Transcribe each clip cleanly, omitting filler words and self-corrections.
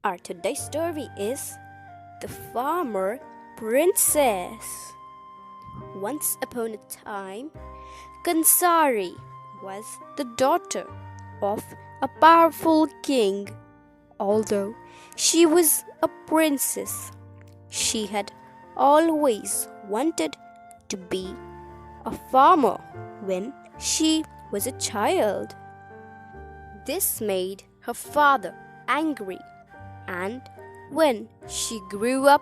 Our today's story is The Farmer Princess. Once upon a time, Kansari was the daughter of a powerful king. Although she was a princess, she had always wanted to be a farmer when she was a child. This made her father angry, and when she grew up,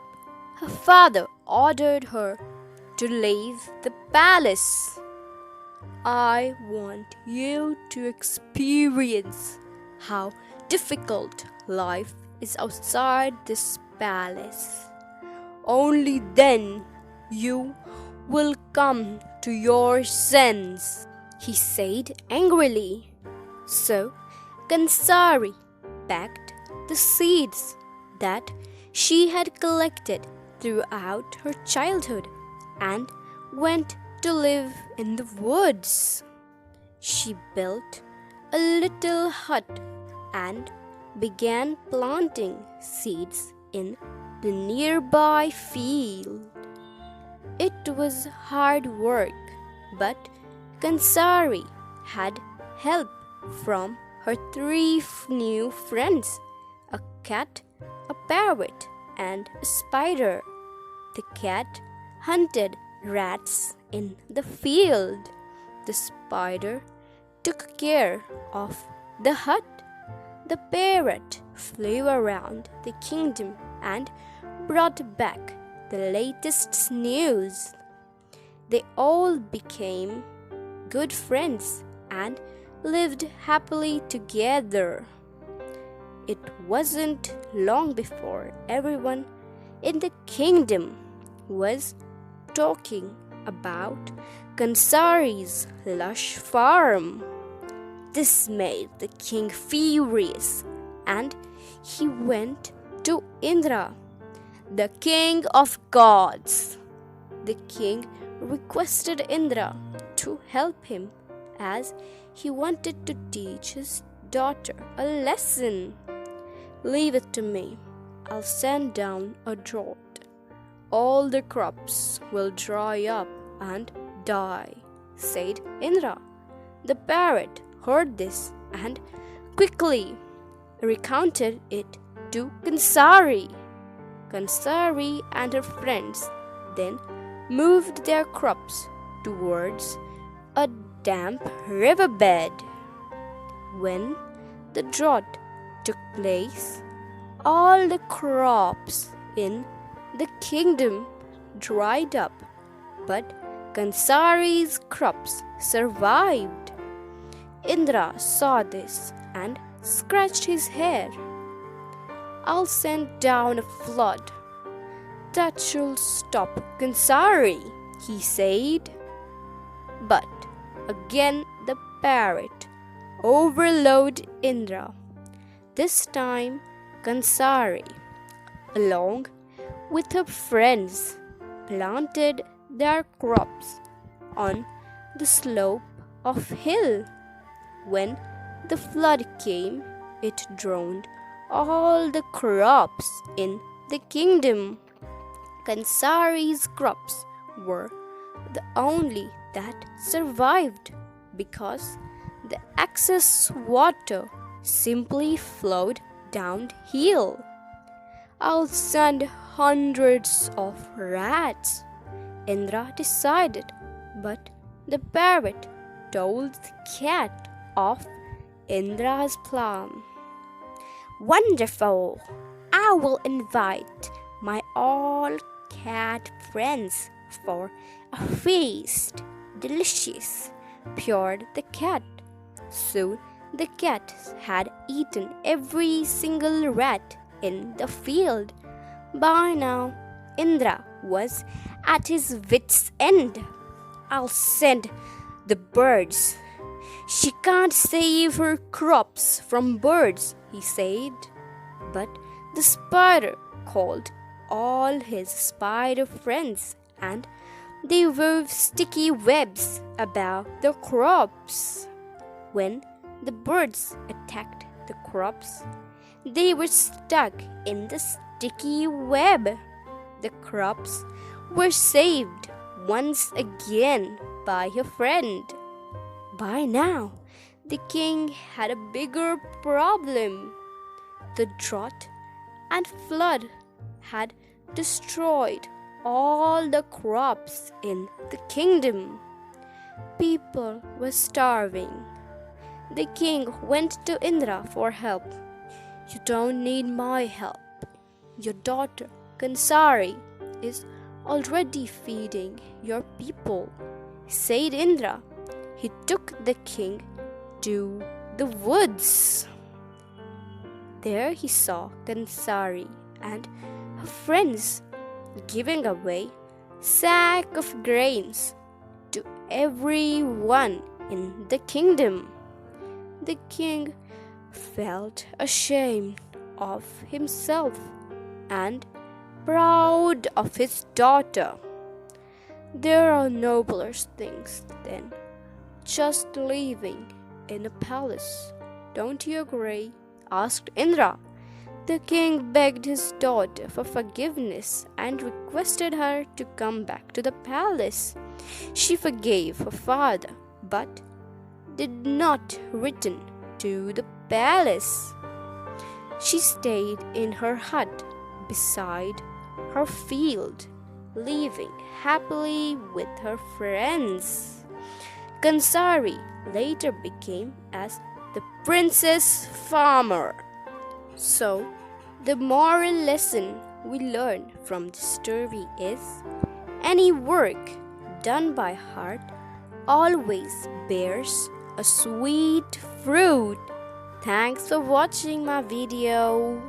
her father ordered her to leave the palace. I want you to experience how difficult life is outside this palace. Only then you will come to your sense, he said angrily. So Kansari packed the seeds that she had collected throughout her childhood and went to live in the woods. She built a little hut and began planting seeds in the nearby field. It was hard work, but Kansari had help from her three new friends, a cat, a parrot, and a spider. The cat hunted rats in the field. The spider took care of the hut. The parrot flew around the kingdom and brought back the latest news. They all became good friends and lived happily together. It wasn't long before everyone in the kingdom was talking about Kansari's lush farm. This made the king furious, and he went to Indra, the king of gods. The king requested Indra to help him as he wanted to teach his daughter a lesson. Leave it to me. I'll send down a drought. All the crops will dry up and die, said Indra. The parrot heard this and quickly recounted it to Kansari. Kansari and her friends then moved their crops towards a damp riverbed. When the drought took place, all the crops in the kingdom dried up, but Kansari's crops survived. Indra saw this and scratched his head. I'll send down a flood. That should stop Kansari, he said. But again the parrot overrode Indra. This time Kansari, along with her friends, planted their crops on the slope of hill. When the flood came, it drowned all the crops in the kingdom. Kansari's crops were the only that survived because the excess water simply flowed downhill. I'll send hundreds of rats, Indra decided, but the parrot told the cat of Indra's plan. Wonderful! I will invite my all cat friends for a feast. Delicious, purred the cat. Soon the cat had eaten every single rat in the field. By now, Indra was at his wits' end. I'll send the birds. She can't save her crops from birds, he said. But the spider called all his spider friends, and they wove sticky webs about the crops. When the birds attacked the crops, They were stuck in the sticky web. The crops were saved once again by a friend. By now, the king had a bigger problem. The drought and flood had destroyed all the crops in the kingdom. People were starving. The king went to Indra for help. "You don't need my help. Your daughter, Kansari, is already feeding your people," said Indra. He took the king to the woods. There he saw Kansari and her friends giving away sack of grains to everyone in the kingdom. The king felt ashamed of himself and proud of his daughter. There are nobler things than just living in a palace. Don't you agree? Asked Indra. The king begged his daughter for forgiveness and requested her to come back to the palace. She forgave her father, but did not return to the palace. She stayed in her hut beside her field, living happily with her friends. Kansari later became as the princess farmer. So, the moral lesson we learn from the story is any work done by heart always bears a sweet fruit. Thanks for watching my video.